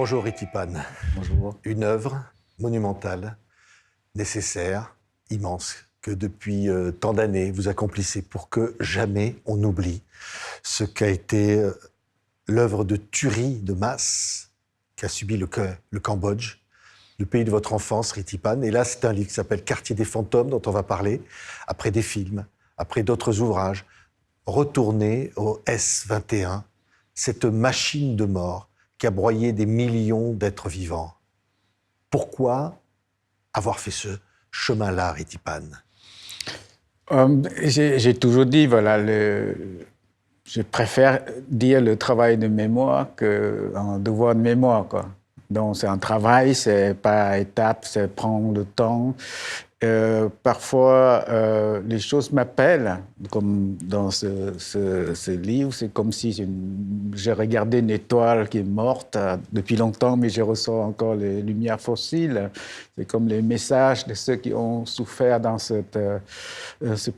Bonjour Ritipan. Bonjour. Une œuvre monumentale, nécessaire, immense, que depuis tant d'années vous accomplissez pour que jamais on n'oublie ce qu'a été l'œuvre de tuerie de masse qu'a subi le Cambodge, le pays de votre enfance, Ritipan. Et là, c'est un livre qui s'appelle Quartier des fantômes, dont on va parler, après des films, après d'autres ouvrages. Retournez au S-21, cette machine de mort qui a broyé des millions d'êtres vivants. Pourquoi avoir fait ce chemin-là, Ritipan? J'ai toujours dit, voilà, je préfère dire le travail de mémoire qu'un devoir de mémoire, quoi. Donc, c'est un travail, c'est par étapes, c'est prendre le temps. Parfois, les choses m'appellent, comme dans ce livre. C'est comme si j'ai regardé une étoile qui est morte depuis longtemps, mais je ressens encore les lumières fossiles. C'est comme les messages de ceux qui ont souffert dans cette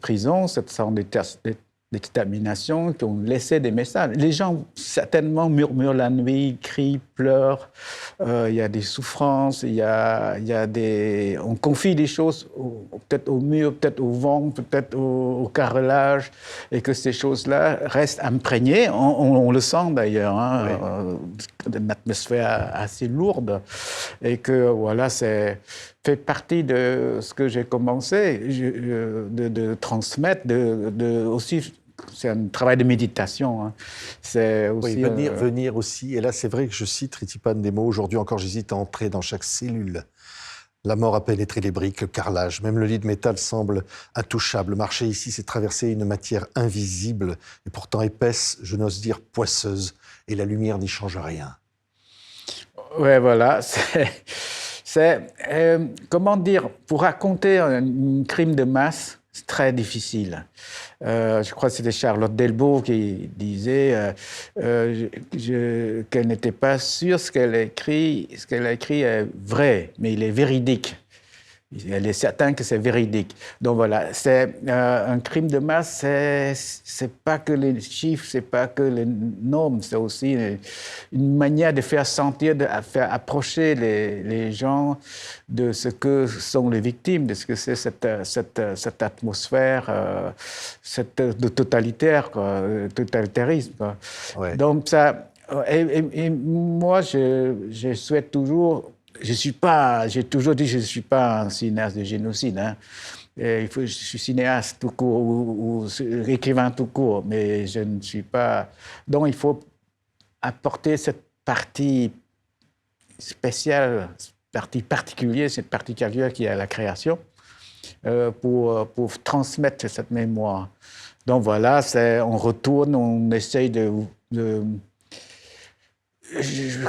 prison, cette sorte d'extermination, qui ont laissé des messages. Les gens, certainement, murmurent la nuit, crient, pleurent. Il y a des souffrances, il y a des... On confie des choses peut-être au mur, peut-être au vent, peut-être au carrelage, et que ces choses-là restent imprégnées. On le sent d'ailleurs, hein, oui. Une atmosphère assez lourde, et que voilà, c'est fait partie de ce que j'ai commencé de transmettre, aussi. C'est un travail de méditation. Hein. C'est aussi, oui, venir aussi. Et là, c'est vrai que je cite Ritipan des mots. Aujourd'hui encore, j'hésite à entrer dans chaque cellule. La mort a pénétré les briques, le carrelage. Même le lit de métal semble intouchable. Marcher ici, c'est traverser une matière invisible et pourtant épaisse, je n'ose dire poisseuse. Et la lumière n'y change rien. Ouais, voilà. Comment dire, pour raconter un crime de masse, c'est très difficile. Je crois que c'était Charlotte Delbo qui disait qu'elle n'était pas sûre ce qu'elle a écrit est vrai, mais il est véridique. Elle est certaine que c'est véridique. Donc voilà, c'est un crime de masse, c'est pas que les chiffres, c'est pas que les normes, c'est aussi une manière de faire sentir, de faire approcher les gens de ce que sont les victimes, de ce que c'est cette atmosphère de totalitaire, quoi, totalitarisme. Quoi. Ouais. Donc ça, et moi, je souhaite toujours. J'ai toujours dit que je ne suis pas un cinéaste de génocide. Hein. Je suis cinéaste tout court ou écrivain tout court, mais je ne suis pas... Donc, il faut apporter cette partie spéciale, partie particulière, cette partie particulière qui est la création, pour transmettre cette mémoire. Donc, voilà, on retourne, on essaye de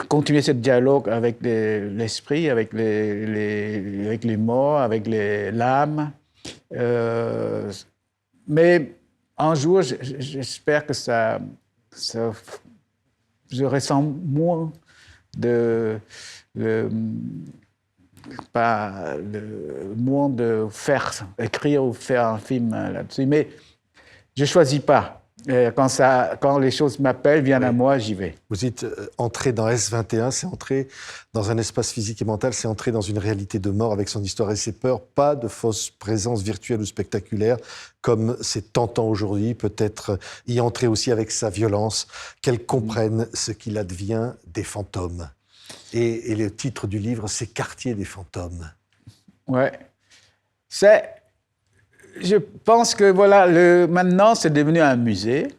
continuer ce dialogue avec l'esprit, avec les morts, avec l'âme. Mais un jour, j'espère que je ressens moins moins de faire écrire ou faire un film là-dessus. Mais je ne choisis pas. Quand les choses m'appellent, viennent à moi, j'y vais. Vous êtes entré dans S-21, c'est entrer dans un espace physique et mental, c'est entrer dans une réalité de mort avec son histoire et ses peurs. Pas de fausse présence virtuelle ou spectaculaire, comme c'est tentant aujourd'hui, peut-être y entrer aussi avec sa violence, qu'elle comprenne ce qu'il advient des fantômes. Et le titre du livre, c'est Quartier des fantômes. Ouais. Je pense que voilà, maintenant, c'est devenu un musée.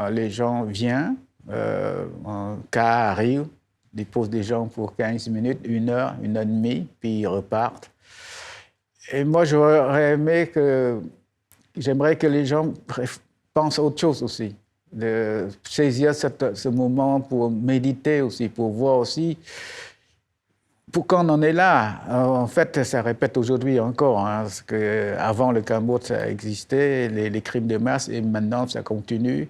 Les gens viennent, un car arrive, dépose des gens pour 15 minutes, 1 heure et demie, puis ils repartent. Et moi, j'aimerais que les gens pensent à autre chose aussi, de saisir ce moment pour méditer aussi, pour voir aussi. Pourquoi on en est là? En fait, ça répète aujourd'hui encore, hein, parce qu'avant le Cambodge, ça existait, les crimes de masse, et maintenant, ça continue,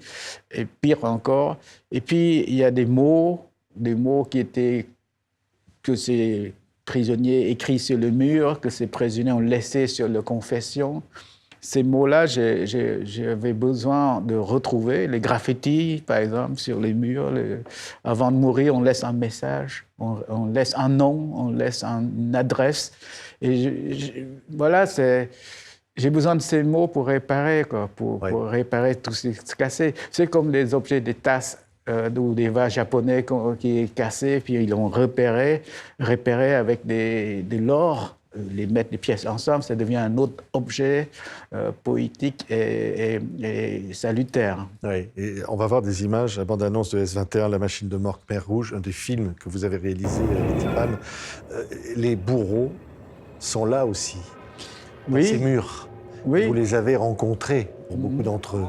et pire encore. Et puis, il y a des mots que ces prisonniers écrits sur le mur, que ces prisonniers ont laissés sur leur confession. ces mots-là, j'avais besoin de retrouver les graffitis, par exemple, sur les murs. Avant de mourir, on laisse un message, on laisse un nom, on laisse une adresse. Et voilà, j'ai besoin de ces mots pour réparer, quoi, pour réparer tout ce qui est cassé. C'est comme les objets des tasses ou des vases japonais qui est cassé, puis ils l'ont repéré avec de l'or. Les mettre les pièces ensemble, ça devient un autre objet poétique et salutaire. Oui, et on va voir des images, la bande-annonce de S21, La machine de mort, Khmer Rouge, un des films que vous avez réalisé, Tipan. Les bourreaux sont là aussi, dans ces murs. Oui. Vous les avez rencontrés, pour beaucoup d'entre eux.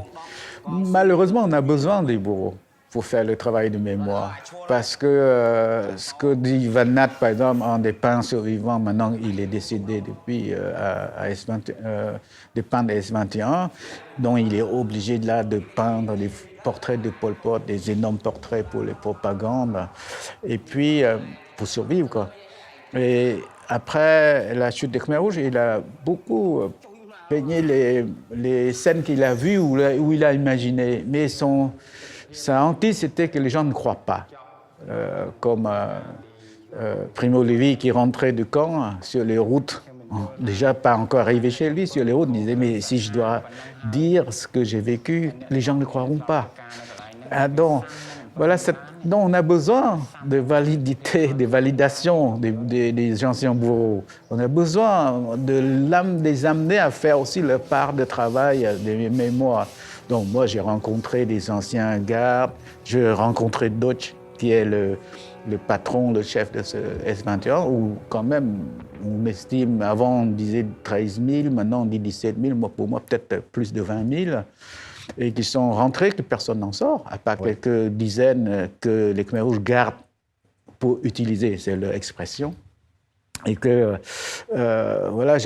Malheureusement, on a besoin des bourreaux pour faire le travail de mémoire. Parce que ce que dit Van Nat, par exemple, un des peintres survivants, maintenant il est décédé depuis de peindre S21, dont il est obligé là de peindre les portraits de Pol Pot, des énormes portraits pour les propagandes, et puis pour survivre, quoi. Et après la chute des Khmer Rouges, il a beaucoup peigné les scènes qu'il a vues où il a imaginé, mais sa hantise, c'était que les gens ne croient pas. Comme Primo Levi qui rentrait du camp sur les routes, déjà pas encore arrivé chez lui, sur les routes, il disait « Mais si je dois dire ce que j'ai vécu, les gens ne croiront pas. » Donc, voilà, donc on a besoin de validité, de validation des anciens bourreaux. On a besoin de les amener à faire aussi leur part de travail, des mémoires. Donc moi, j'ai rencontré des anciens gardes, j'ai rencontré Dodge, qui est le patron, le chef de ce S21, où quand même, on estime, avant on disait 13 000, maintenant on dit 17 000, pour moi peut-être plus de 20 000, et qui sont rentrés, que personne n'en sort, à part quelques dizaines que les Khmer Rouges gardent pour utiliser, c'est leur expression. Et que, voilà,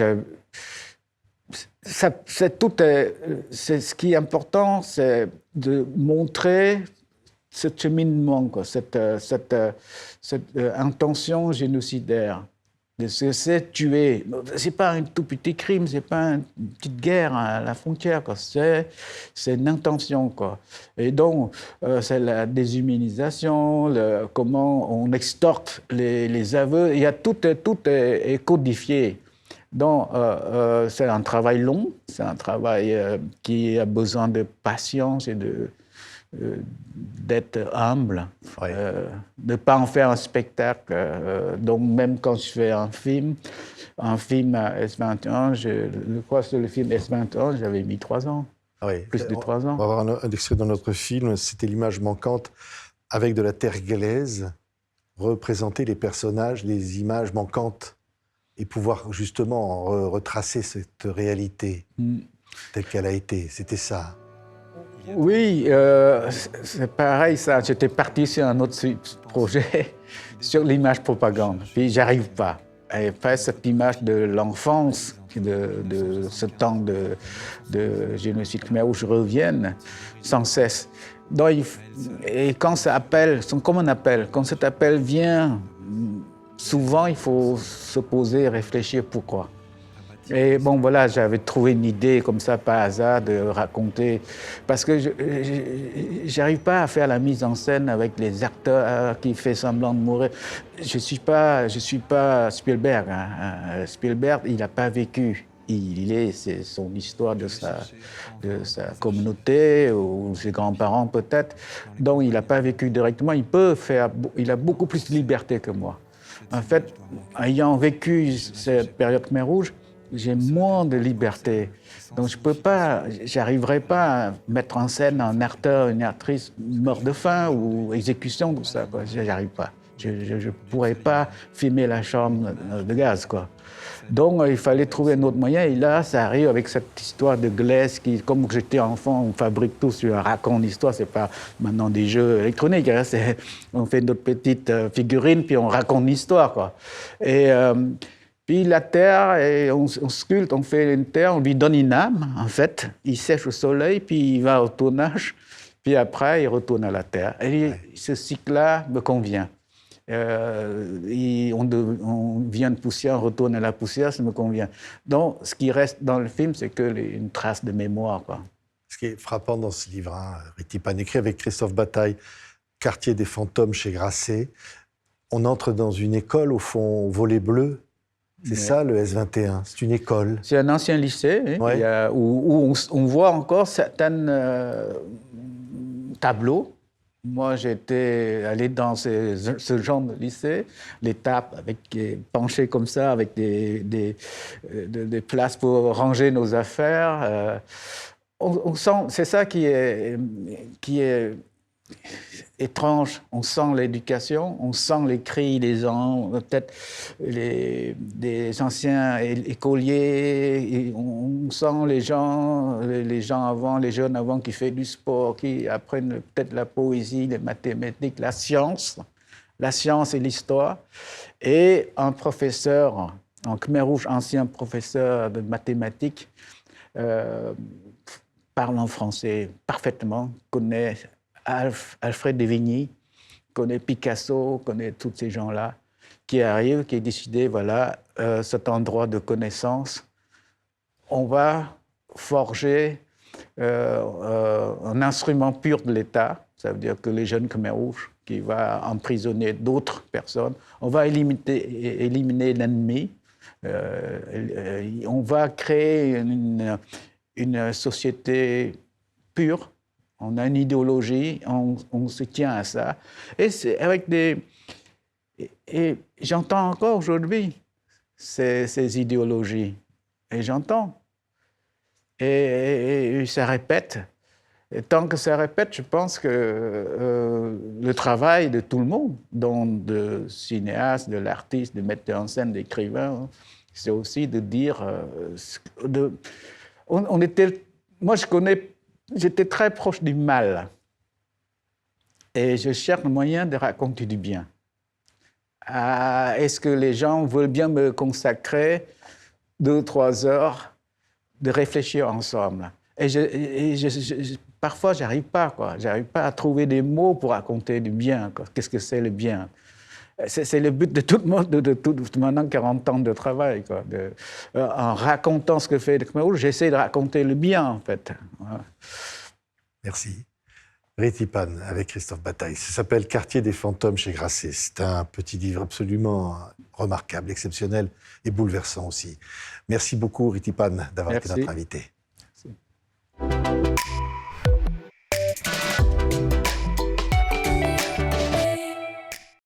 c'est ce qui est important, c'est de montrer ce cheminement, quoi, cette intention génocidaire. De ce c'est tuer. C'est pas un tout petit crime, c'est pas une petite guerre à la frontière, quoi. C'est une intention, quoi. Et donc, c'est la déshumanisation, comment on extorque les aveux. Il y a tout est codifié. Donc, c'est un travail long, c'est un travail qui a besoin de patience et d'être humble, de ne pas en faire un spectacle. Donc, même quand je fais un film S21, je crois que sur le film S21, j'avais mis 3 ans, plus de 3 ans. On va voir un extrait dans notre film, c'était l'image manquante avec de la terre glaise, représenter les personnages, les images manquantes, et pouvoir justement retracer cette réalité telle qu'elle a été. C'était ça. Oui, c'est pareil, ça. J'étais parti sur un autre projet, sur l'image propagande. Puis j'arrive pas. Et après, cette image de l'enfance, de ce temps de génocide khmer où je revienne sans cesse. Donc, et quand ça appelle, comme on appelle, quand cet appel vient, souvent il faut se poser et réfléchir pourquoi. Et bon, voilà, j'avais trouvé une idée comme ça, par hasard, de raconter. Parce que je n'arrive pas à faire la mise en scène avec les acteurs qui font semblant de mourir. Je suis pas Spielberg. Hein. Spielberg, il n'a pas vécu. C'est son histoire de sa communauté, ou ses grands-parents peut-être. Donc, il n'a pas vécu directement. Il a beaucoup plus de liberté que moi. En fait, ayant vécu cette période Khmer Rouge, j'ai moins de liberté. Donc j'arriverai pas à mettre en scène un acteur, une actrice mort de faim ou exécution, tout ça, quoi. J'arrive pas. Je pourrais pas filmer la chambre de gaz, quoi. Donc il fallait trouver un autre moyen. Et là, ça arrive avec cette histoire de glace qui, comme j'étais enfant, on fabrique tout sur un raconte l'histoire. C'est pas maintenant des jeux électroniques. Hein, on fait notre petite figurine puis on raconte l'histoire, quoi. Et puis la terre, et on sculpte, on fait une terre, on lui donne une âme, en fait. Il sèche au soleil, puis il va au tournage, puis après, il retourne à la terre. Et ce cycle-là me convient. On vient de poussière, on retourne à la poussière, ça me convient. Donc, ce qui reste dans le film, c'est une trace de mémoire, quoi. Ce qui est frappant dans ce livre, Ritipan, écrit avec Christophe Bataille, Quartier des fantômes chez Grasset, on entre dans une école, au fond, au volet bleu. C'est ça, le S21. C'est une école. C'est un ancien lycée, hein, où on voit encore certains tableaux. Moi, j'étais allé dans ce genre de lycée, les tables penchées comme ça, avec des places pour ranger nos affaires. On sent, c'est ça qui est étrange. On sent l'éducation, on sent les cris des gens, peut-être des anciens écoliers, on sent les gens avant, les jeunes avant qui font du sport, qui apprennent peut-être la poésie, les mathématiques, la science et l'histoire. Et un professeur, en Khmer Rouge, ancien professeur de mathématiques, parle en français parfaitement, connaît Alfred de Vigny, connaît Picasso, connaît tous ces gens-là, qui arrivent, qui ont décidé, voilà, cet endroit de connaissance, on va forger un instrument pur de l'État, ça veut dire que les jeunes Khmer Rouges, qui va emprisonner d'autres personnes, on va éliminer l'ennemi, on va créer une société pure. On a une idéologie, on se tient à ça. Et c'est avec et j'entends encore aujourd'hui ces idéologies. Et j'entends. Et ça répète. Et tant que ça répète, je pense que le travail de tout le monde, donc de cinéaste, de l'artiste, de metteur en scène, d'écrivain, c'est aussi de dire... Moi, j'étais très proche du mal. Et je cherche le moyen de raconter du bien. Est-ce que les gens veulent bien me consacrer 2 ou 3 heures de réfléchir ensemble? Parfois, j'arrive pas à trouver des mots pour raconter du bien. Qu'est-ce que c'est le bien? C'est le but de tout le monde, de maintenant 40 ans de travail. En racontant ce que fait le Khmer Rouge, j'essaie de raconter le bien, en fait. Merci. Ritipan, avec Christophe Bataille. Ça s'appelle Quartier des fantômes chez Grasset. C'est un petit livre absolument remarquable, exceptionnel et bouleversant aussi. Merci beaucoup, Ritipan, d'avoir été notre invité. Merci.